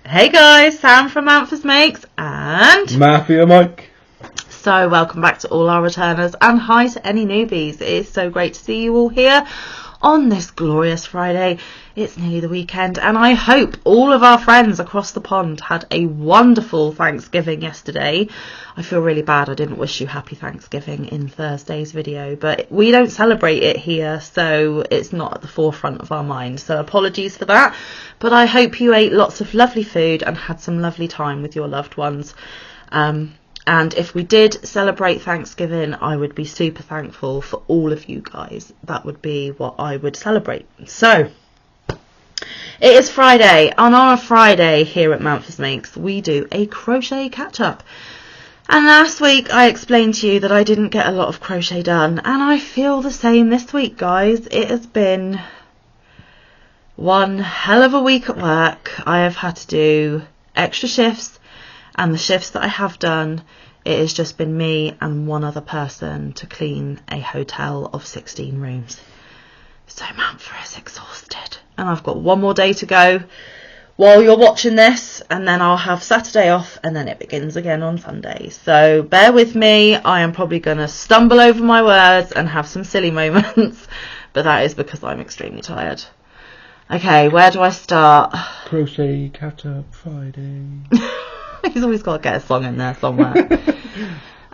Hey guys, Sam from Manfa's Makes and Mafia Mike. So welcome back to all our returners and hi to any newbies. It is so great to see you all here on this glorious Friday. It's nearly the weekend and I hope all of our friends across the pond had a wonderful Thanksgiving yesterday. I feel really bad I didn't wish you happy Thanksgiving in Thursday's video, but we don't celebrate it here, so it's not at the forefront of our mind, so apologies for that. But I hope you ate lots of lovely food and had some lovely time with your loved ones. And if we did celebrate Thanksgiving, I would be super thankful for all of you guys. That would be what I would celebrate. So, it is Friday, and on a Friday here at Manfa's Makes, we do a crochet catch up. And last week I explained to you that I didn't get a lot of crochet done, and I feel the same this week, guys. It has been one hell of a week at work. I have had to do extra shifts, and the shifts that I have done, it has just been me and one other person to clean a hotel of 16 rooms. So Manfa is exhausted, and I've got one more day to go while you're watching this, and then I'll have Saturday off, and then it begins again on Sunday. So bear with me, I am probably going to stumble over my words and have some silly moments, but that is because I'm extremely tired. Okay, where do I start? Crochet Catch Up Friday. He's always got to get a song in there somewhere.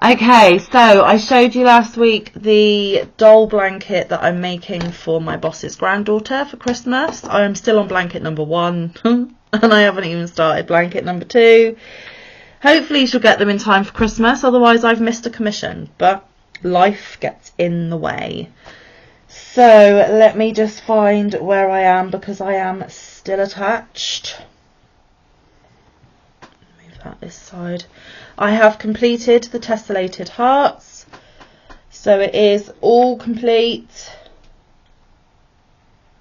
Okay, so I showed you last week the doll blanket that I'm making for my boss's granddaughter for Christmas. I am still on blanket number 1 and I haven't even started blanket number 2. Hopefully she'll get them in time for Christmas, otherwise I've missed a commission, but life gets in the way. So let me just find where I am because I am still attached. Move that this side. I have completed the tessellated hearts, so it is all complete,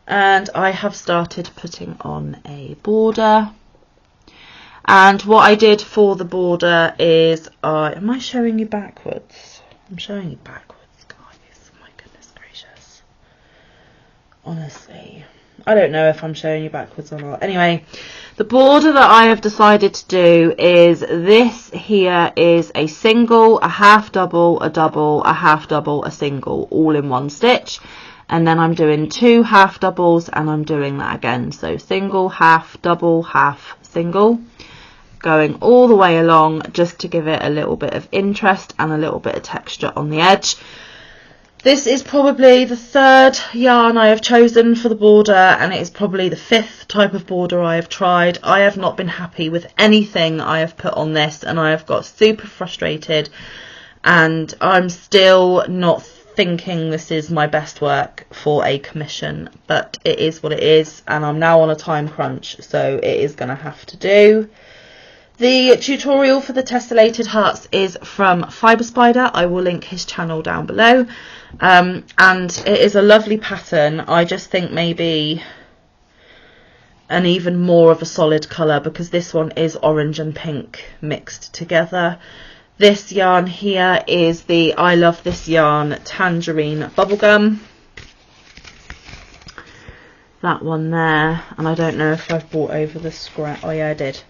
and I have started putting on a border. And what I did for the border is, am I showing you backwards? I'm showing you backwards, guys. My goodness gracious. Honestly, I don't know if I'm showing you backwards or not. Anyway, the border that I have decided to do is this here is a single, a half double, a double, a half double, a single, all in one stitch. And then I'm doing 2 half doubles and I'm doing that again. So single, half, double, half, single. Going all the way along just to give it a little bit of interest and a little bit of texture on the edge. This is probably the 3rd yarn I have chosen for the border, and it is probably the 5th type of border I have tried. I have not been happy with anything I have put on this, and I have got super frustrated, and I'm still not thinking this is my best work for a commission, but it is what it is, and I'm now on a time crunch, so it is going to have to do. The tutorial for the tessellated hearts is from Fibre Spider. I will link his channel down below. And it is a lovely pattern. I just think maybe an even more of a solid colour, because this one is orange and pink mixed together. This yarn here is the I Love This Yarn Tangerine Bubblegum. That one there. And I don't know if I've brought over the scrap. Oh yeah, I did.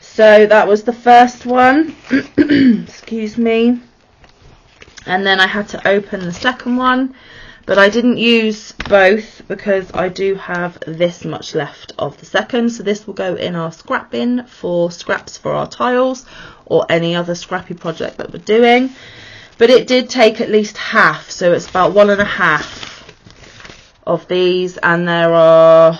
So that was the first one. Excuse me. And then I had to open the second one, but I didn't use both because I do have this much left of the second. So this will go in our scrap bin for scraps for our tiles or any other scrappy project that we're doing. But it did take at least half, so it's about 1.5 of these, and there are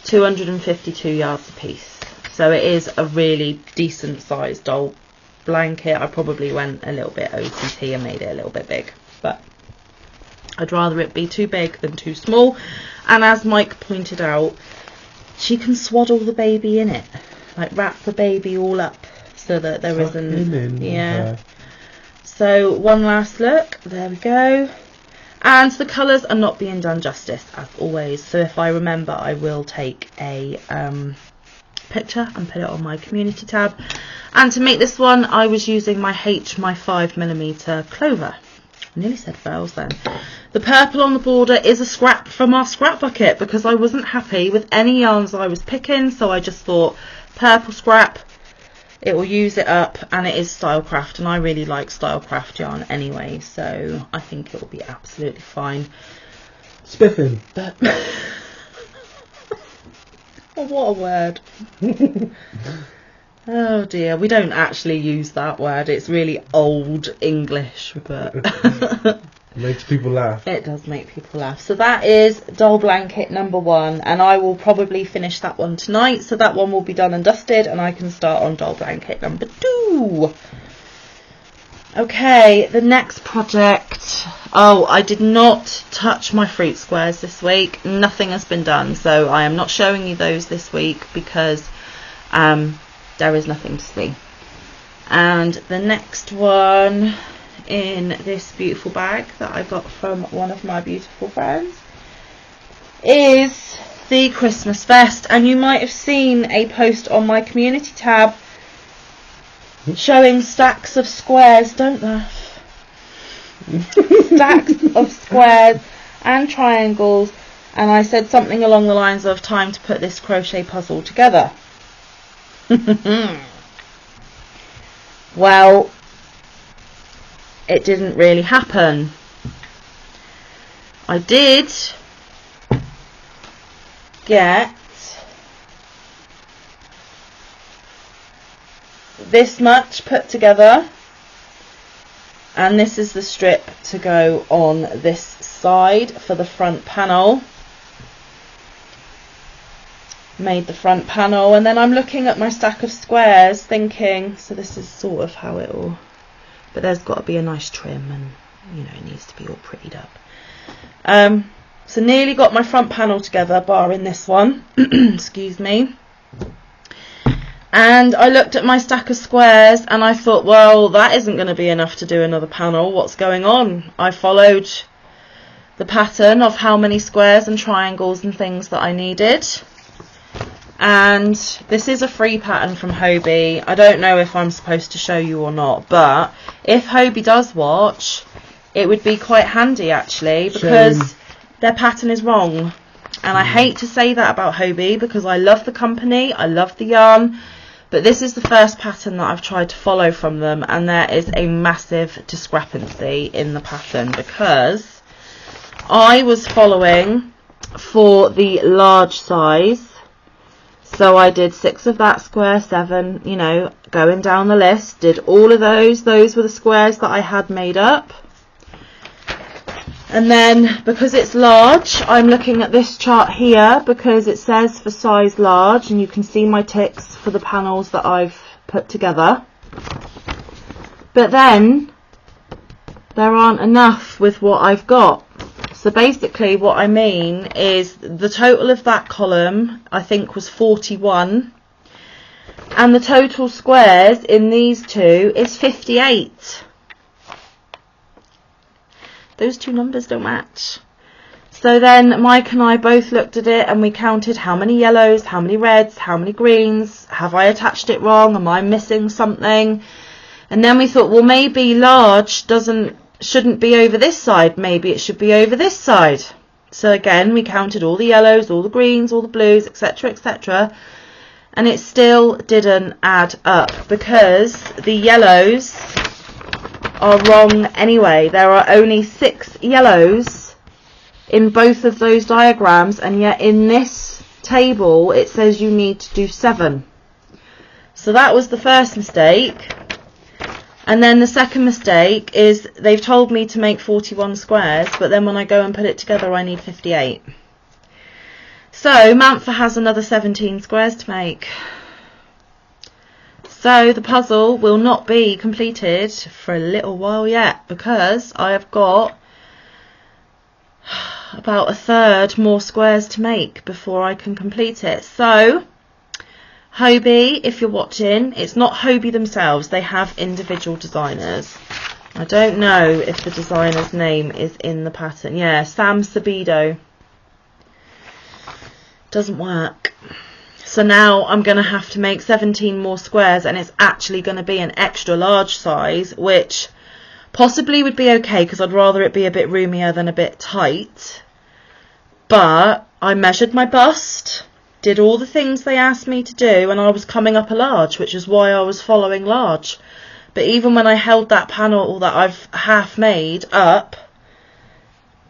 252 yards a piece. So it is a really decent sized doll blanket. I probably went a little bit OTT and made it a little bit big, but I'd rather it be too big than too small. And as Mike pointed out, she can swaddle the baby in it, like wrap the baby all up so that there isn't, yeah. So one last look, there we go. And the colours are not being done justice as always, so if I remember I will take a picture and put it on my community tab. And to make this one I was using my 5mm clover. I nearly said furls then. The purple on the border is a scrap from our scrap bucket because I wasn't happy with any yarns I was picking, so I just thought purple scrap, it will use it up, and it is Stylecraft, and I really like Stylecraft yarn anyway, so I think it will be absolutely fine. Spiffing. But oh, what a word. Oh dear, we don't actually use that word. It's really old English, but Makes people laugh. it does make people laugh. So that is doll blanket number 1, and I will probably finish that one tonight, so that one will be done and dusted, and I can start on doll blanket number 2. Okay, the next project. Oh, I did not touch my fruit squares this week. Nothing has been done, so I am not showing you those this week because there is nothing to see. And the next one in this beautiful bag that I got from one of my beautiful friends is the Christmas vest, and you might have seen a post on my community tab showing stacks of squares. Don't laugh. Stacks of squares and triangles, and I said something along the lines of time to put this crochet puzzle together. Well, it didn't really happen. I did get this much put together, and this is the strip to go on this side for the front panel. Made the front panel, and then I'm looking at my stack of squares thinking, so this is sort of how it all, but there's got to be a nice trim, and you know, it needs to be all prettied up. So nearly got my front panel together, barring this one. Excuse me. And I looked at my stack of squares and I thought, well, that isn't going to be enough to do another panel. What's going on? I followed the pattern of how many squares and triangles and things that I needed. And this is a free pattern from Hobie. I don't know if I'm supposed to show you or not, but if Hobie does watch, it would be quite handy actually, because their pattern is wrong. And I hate to say that about Hobie because I love the company, I love the yarn, but this is the first pattern that I've tried to follow from them, and there is a massive discrepancy in the pattern because I was following for the large size. So I did 6 of that square, 7, you know, going down the list, did all of those. Those were the squares that I had made up. And then because it's large, I'm looking at this chart here because it says for size large, and you can see my ticks for the panels that I've put together. But then there aren't enough with what I've got. So basically what I mean is the total of that column I think was 41, and the total squares in these two is 58. Those two numbers don't match. So then Mike and I both looked at it and we counted how many yellows, how many reds, how many greens. Have I attached it wrong? Am I missing something? And then we thought, well, maybe large shouldn't be over this side, maybe it should be over this side. So again, we counted all the yellows, all the greens, all the blues, etc., etc., and it still didn't add up because the yellows are wrong anyway. There are only 6 yellows in both of those diagrams, and yet in this table it says you need to do 7. So that was the first mistake. And then the second mistake is they've told me to make 41 squares, but then when I go and put it together I need 58. So Manfa has another 17 squares to make. So the puzzle will not be completed for a little while yet because I have got about a third more squares to make before I can complete it. So Hobie, if you're watching, it's not Hobie themselves, they have individual designers. I don't know if the designer's name is in the pattern. Yeah, Sam Sabido. Doesn't work. So now I'm going to have to make 17 more squares, and it's actually going to be an extra large size, which Possibly would be okay because I'd rather it be a bit roomier than a bit tight. But I measured my bust, did all the things they asked me to do, and I was coming up a large, which is why I was following large. But even when I held that panel that I've half made up,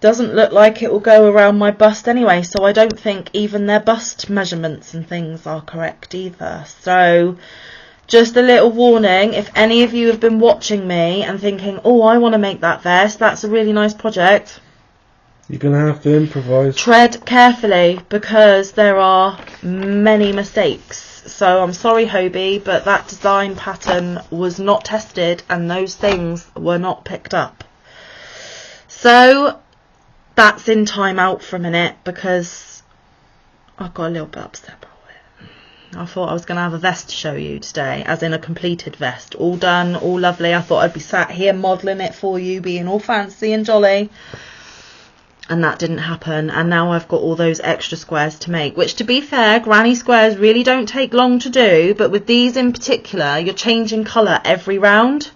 doesn't look like it will go around my bust anyway, so I don't think even their bust measurements and things are correct either. So just a little warning, if any of you have been watching me and thinking, oh, I want to make that vest, that's a really nice project, you're going to have to improvise. tread carefully because there are many mistakes. So I'm sorry, Hobie, but that design pattern was not tested and those things were not picked up. So that's in time out for a minute because I got a little bit upset about it. I thought I was going to have a vest to show you today, as in a completed vest. All done, all lovely. I thought I'd be sat here modelling it for you, being all fancy and jolly. And that didn't happen, and now I've got all those extra squares to make, which, to be fair, granny squares really don't take long to do, but with these in particular, you're changing colour every round.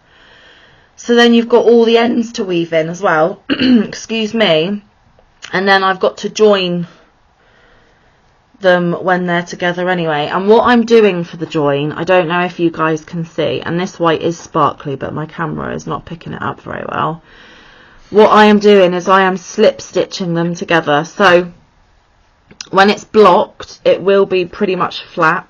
So then you've got all the ends to weave in as well, excuse me, and then I've got to join them when they're together anyway. And what I'm doing for the join, I don't know if you guys can see, and this white is sparkly, but my camera is not picking it up very well. What I am doing is I am slip stitching them together. So when it's blocked, it will be pretty much flat.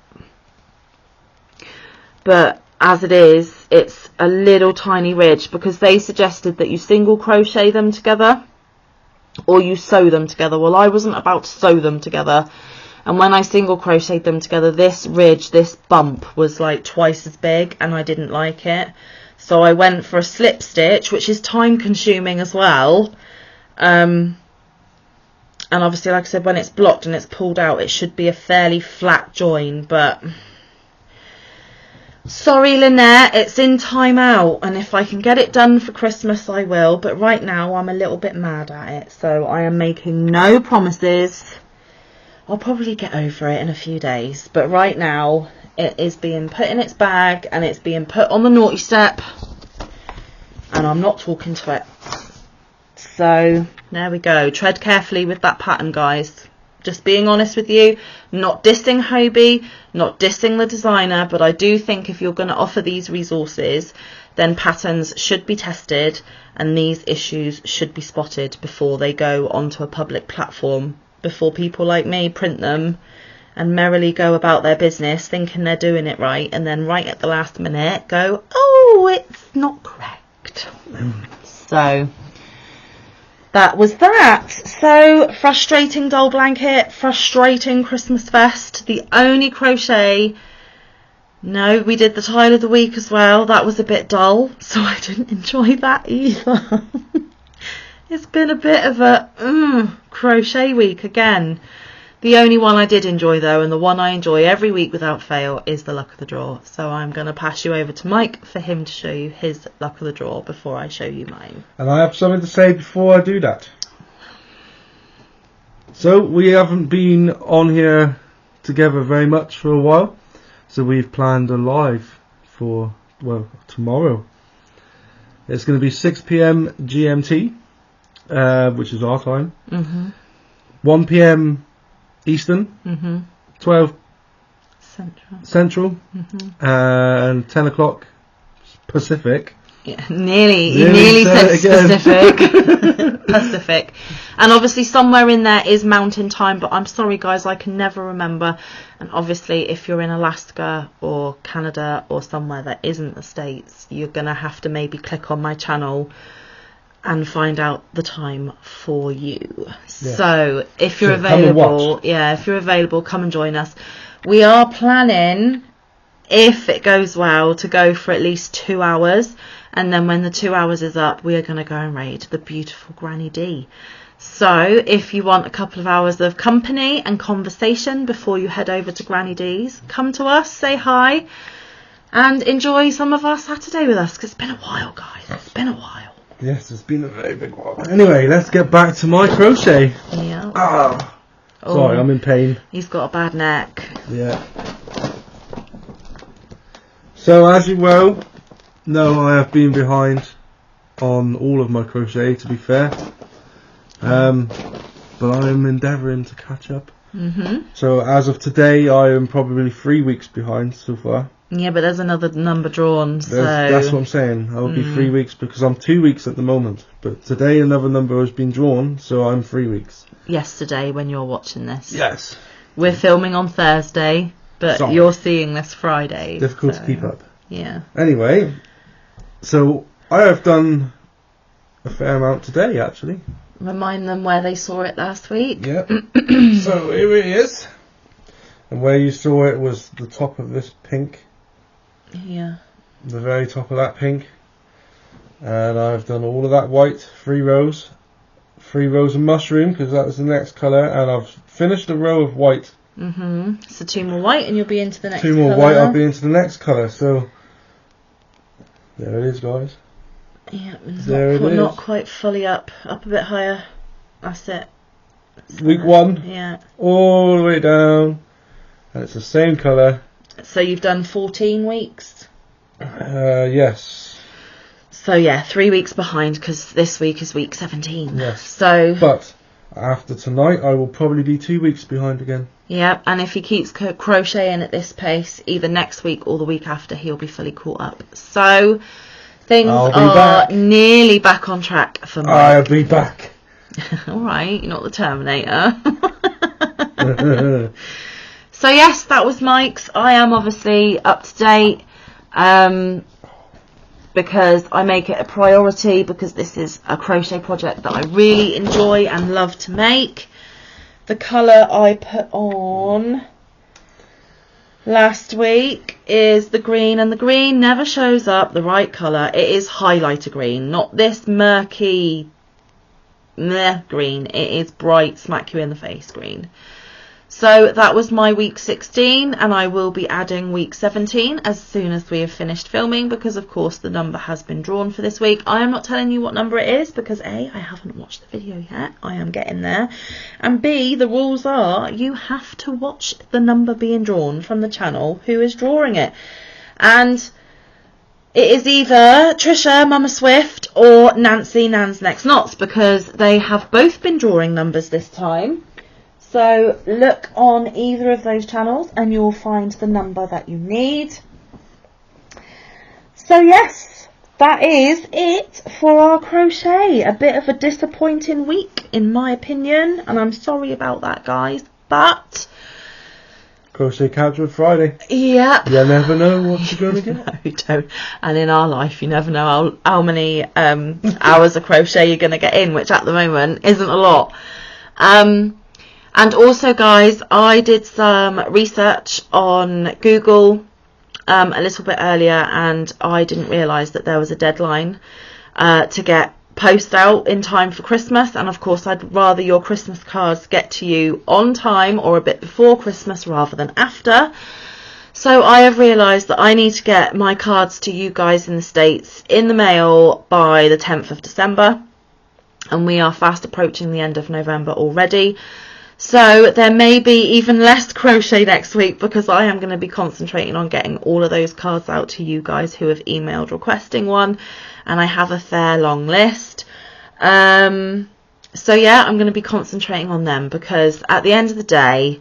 But as it is, it's a little tiny ridge because they suggested that you single crochet them together or you sew them together. Well, I wasn't about to sew them together. And when I single crocheted them together, this ridge, this bump was like twice as big and I didn't like it. So I went for a slip stitch, which is time consuming as well. And obviously, like I said, when it's blocked and it's pulled out, it should be a fairly flat join. But sorry, Lynette, it's in time out. And if I can get it done for Christmas, I will. But right now, I'm a little bit mad at it. So I am making no promises. I'll probably get over it in a few days. But right now, it is being put in its bag and it's being put on the naughty step and I'm not talking to it. So there we go. Tread carefully with that pattern, guys. Just being honest with you, not dissing Hobie, not dissing the designer, but I do think if you're going to offer these resources, then patterns should be tested and these issues should be spotted before they go onto a public platform, before people like me print them and merrily go about their business thinking they're doing it right, and then right at the last minute go, oh, it's not correct. So that was that. So frustrating doll blanket, frustrating Christmas vest. The only crochet, no, we did the tile of the week as well. That was a bit dull, so I didn't enjoy that either. It's been a bit of a crochet week again. The only one I did enjoy, though, and the one I enjoy every week without fail, is the luck of the draw. So I'm going to pass you over to Mike for him to show you his luck of the draw before I show you mine. And I have something to say before I do that. So we haven't been on here together very much for a while. So we've planned a live for, well, tomorrow. It's going to be 6 p.m. GMT, which is our time. 1 p.m. Eastern, 12 Central, and 10 o'clock Pacific. Yeah, nearly said specific. Pacific. And obviously somewhere in there is mountain time, but I'm sorry guys, I can never remember. And obviously if you're in Alaska or Canada or somewhere that isn't the States, you're going to have to maybe click on my channel and find out the time for you. Yeah. So if you're available, come and join us. We are planning, if it goes well, to go for at least 2 hours, and then when the 2 hours is up, we are going to go and raid the beautiful Granny D. So if you want a couple of hours of company and conversation before you head over to Granny D's, come to us, say hi, and enjoy some of our Saturday with us, because it's been a while, guys. It's been a while. Yes, it's been a very big while. Anyway, let's get back to my crochet. Yeah. Sorry, I'm in pain. He's got a bad neck. Yeah. So as you well know, I have been behind on all of my crochet, to be fair. But I'm endeavouring to catch up. So as of today, I am probably 3 weeks behind so far. Yeah, but there's another number drawn, so... That's what I'm saying. I will be 3 weeks because I'm 2 weeks at the moment. But today another number has been drawn, so I'm 3 weeks. Yesterday, when you're watching this. Yes. We're filming on Thursday, but you're seeing this Friday. Difficult to keep up. Yeah. Anyway, so I have done a fair amount today, actually. Remind them where they saw it last week. Yep. So here it is. And where you saw it was the top of this pink. Yeah. The very top of that pink. And I've done all of that white, 3 rows. 3 rows of mushroom, because that was the next colour. And I've finished a row of white. So 2 more white and you'll be into the next colour. 2 more white, I'll be into the next colour. So there it is, guys. Yeah, not quite fully up a bit higher. That's it. Week 1. Yeah. All the way down. And it's the same colour. So you've done 14 weeks? Yes. So yeah, 3 weeks behind because this week is week 17. Yes. So. But after tonight, I will probably be 2 weeks behind again. Yeah, and if he keeps crocheting at this pace, either next week or the week after, he'll be fully caught up. So things are nearly back on track for Mike. I'll be back. All right, you're not the Terminator. So yes, that was Mike's. I am obviously up to date because I make it a priority because this is a crochet project that I really enjoy and love to make. The colour I put on last week is the green, and the green never shows up the right colour. It is highlighter green, not this murky meh green. It is bright, smack you in the face green. So that was my week 16, and I will be adding week 17 as soon as we have finished filming because of course the number has been drawn for this week. I am not telling you what number it is because A, I haven't watched the video yet. I am getting there. And B, the rules are you have to watch the number being drawn from the channel who is drawing it. And it is either Trisha, Mama Swift, or Nancy, Nan's Next Knots, because they have both been drawing numbers this time. So look on either of those channels and you'll find the number that you need. So yes, that is it for our crochet. A bit of a disappointing week in my opinion, and I'm sorry about that, guys, but Crochet Catch Up Friday. Yep. You never know what you're going to get. No, you don't. And in our life, you never know how many hours of crochet you're going to get in, which at the moment isn't a lot. And also, guys, I did some research on Google a little bit earlier, and I didn't realise that there was a deadline to get posts out in time for Christmas. And of course, I'd rather your Christmas cards get to you on time or a bit before Christmas rather than after. So I have realised that I need to get my cards to you guys in the States in the mail by the 10th of December. And we are fast approaching the end of November already. So there may be even less crochet next week because I am going to be concentrating on getting all of those cards out to you guys who have emailed requesting one. And I have a fair long list. So yeah, I'm going to be concentrating on them because at the end of the day,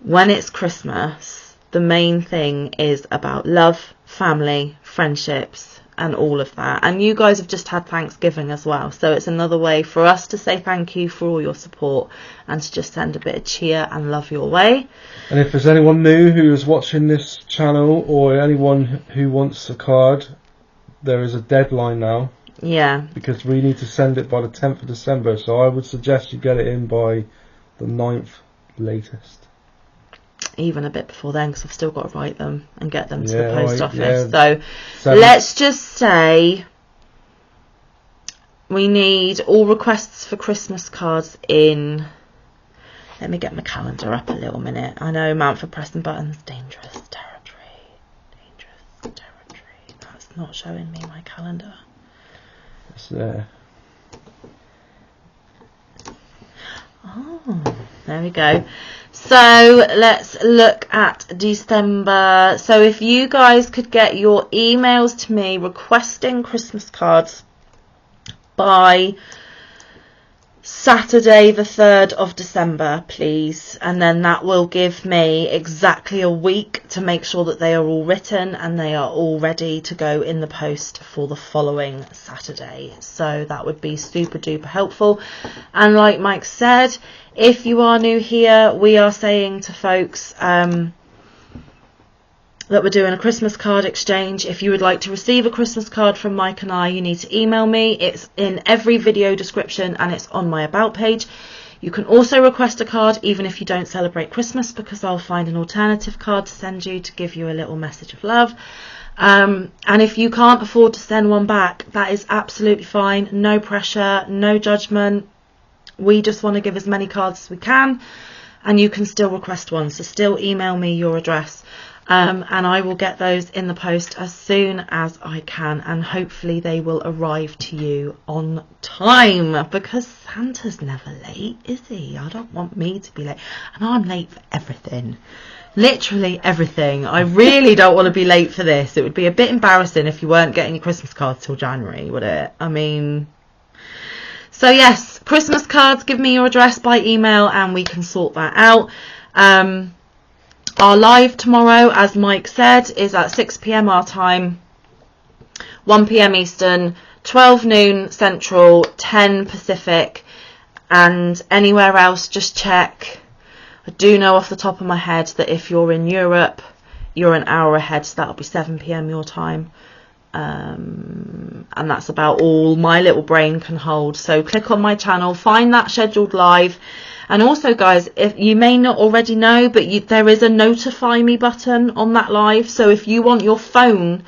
when it's Christmas, the main thing is about love, family, friendships, and all of that. And you guys have just had Thanksgiving as well, so it's another way for us to say thank you for all your support and to just send a bit of cheer and love your way. And if there's anyone new who is watching this channel or anyone who wants a card, there is a deadline now. Yeah. Because we need to send it by the 10th of December, so I would suggest you get it in by the 9th latest. Even a bit before then, because I've still got to write them and get them to the post office. Yeah. So let's just say we need all requests for Christmas cards in. Let me get my calendar up a little minute. I know Manfa pressing buttons, dangerous territory. That's not showing me my calendar. It's there. Oh, there we go. So let's look at December. So if you guys could get your emails to me requesting Christmas cards by Saturday the 3rd of December, please, and then that will give me exactly a week to make sure that they are all written and they are all ready to go in the post for the following Saturday. So that would be super duper helpful. And like Mike said, if you are new here, we are saying to folks that we're doing a Christmas card exchange. If you would like to receive a Christmas card from Mike and I, you need to email me. It's in every video description and it's on my about page. You can also request a card even if you don't celebrate Christmas, because I'll find an alternative card to send you to give you a little message of love. And if you can't afford to send one back, that is absolutely fine. No pressure, no judgment. We just want to give as many cards as we can, and you can still request one. So still email me your address. And I will get those in the post as soon as I can, and hopefully they will arrive to you on time, because Santa's never late, is he? I don't want me to be late, and I'm late for everything, literally everything. I really don't want to be late for this. It would be a bit embarrassing if you weren't getting your Christmas cards till January, would it? I mean, so yes, Christmas cards, give me your address by email and we can sort that out. Our live tomorrow, as Mike said, is at 6 p.m. our time, 1 p.m. Eastern, 12 noon Central, 10 Pacific, and anywhere else, just check. I do know off the top of my head that if you're in Europe, you're an hour ahead, so that'll be 7 p.m. your time. And that's about all my little brain can hold. So click on my channel, find that scheduled live. And also, guys, if you may not already know, but there is a notify me button on that live. So if you want your phone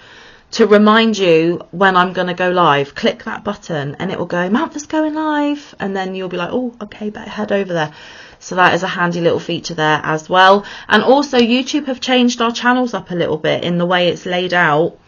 to remind you when I'm going to go live, click that button and it will go, Manfa's going live. And then you'll be like, oh, okay, better head over there. So that is a handy little feature there as well. And also, YouTube have changed our channels up a little bit in the way it's laid out.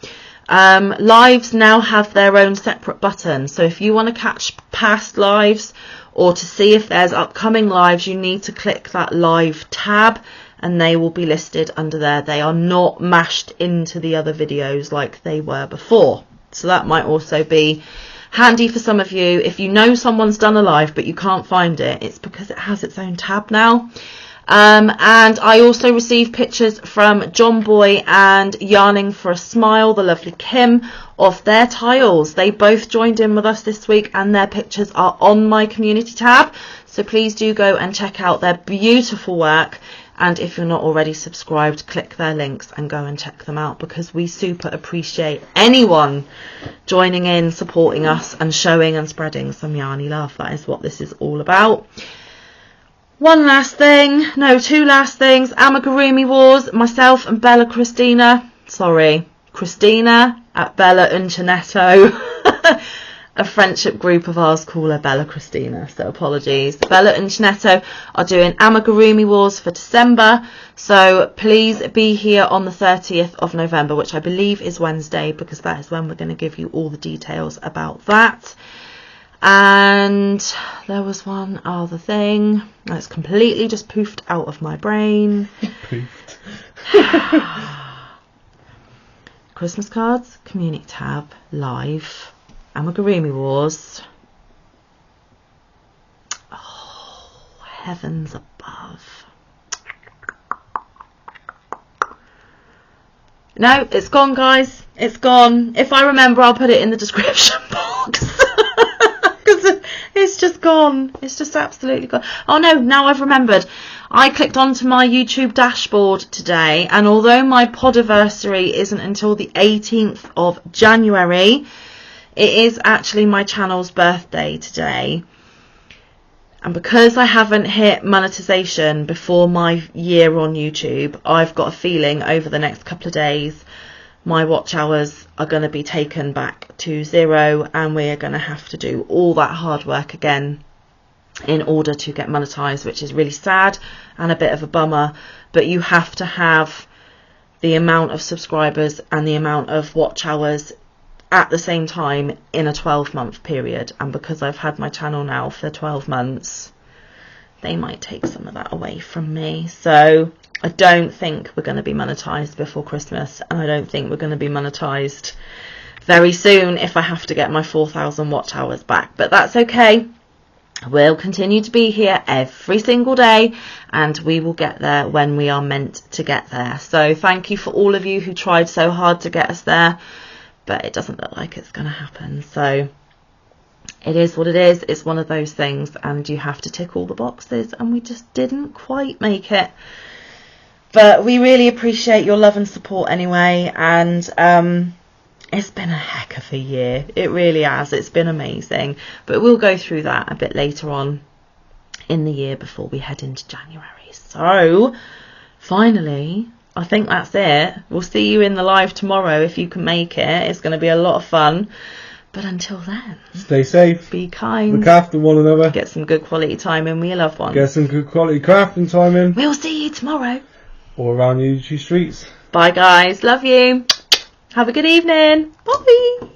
Lives now have their own separate button. So if you want to catch past lives, or to see if there's upcoming lives, you need to click that live tab and they will be listed under there. They are not mashed into the other videos like they were before. So that might also be handy for some of you. If you know someone's done a live but you can't find it, it's because it has its own tab now. And I also received pictures from John Boy and Yarning for a Smile, the lovely Kim, of their tiles. They both joined in with us this week and their pictures are on my community tab. So please do go and check out their beautiful work. And if you're not already subscribed, click their links and go and check them out, because we super appreciate anyone joining in, supporting us and showing and spreading some yarny love. That is what this is all about. Two last things. Amigurumi Wars, myself and Christina at Bella Uncinetto. A friendship group of ours call her Bella Christina, so apologies. Bella Uncinetto are doing Amigurumi Wars for December, so please be here on the 30th of November, which I believe is Wednesday, because that is when we're going to give you all the details about that. And there was one other thing that's completely just poofed out of my brain. Christmas cards, community tab, live, Amigurumi Wars. Oh, heavens above. No, it's gone, guys. It's gone. If I remember, I'll put it in the description box. It's just gone. It's just absolutely gone. Oh no, now I've remembered. I clicked onto my YouTube dashboard today, and although my podiversary isn't until the 18th of January, it is actually my channel's birthday today. And because I haven't hit monetization before my year on YouTube, I've got a feeling over the next couple of days my watch hours are going to be taken back to 0, and we are going to have to do all that hard work again in order to get monetized, which is really sad and a bit of a bummer. But you have to have the amount of subscribers and the amount of watch hours at the same time in a 12-month period, and because I've had my channel now for 12 months, they might take some of that away from me. So I don't think we're going to be monetized before Christmas, and I don't think we're going to be monetized very soon if I have to get my 4,000 watch hours back. But that's okay. We'll continue to be here every single day, and we will get there when we are meant to get there. So thank you for all of you who tried so hard to get us there, but it doesn't look like it's going to happen. So it is what it is. It's one of those things, and you have to tick all the boxes, and we just didn't quite make it. But we really appreciate your love and support anyway, and it's been a heck of a year. It really has. It's been amazing. But we'll go through that a bit later on in the year before we head into January. So, finally, I think that's it. We'll see you in the live tomorrow if you can make it. It's going to be a lot of fun. But until then, stay safe. Be kind. Look after one another. Get some good quality time in with your loved ones. Get some good quality crafting time in. We'll see you tomorrow. Or around the YouTube streets. Bye, guys. Love you. Have a good evening. Bye.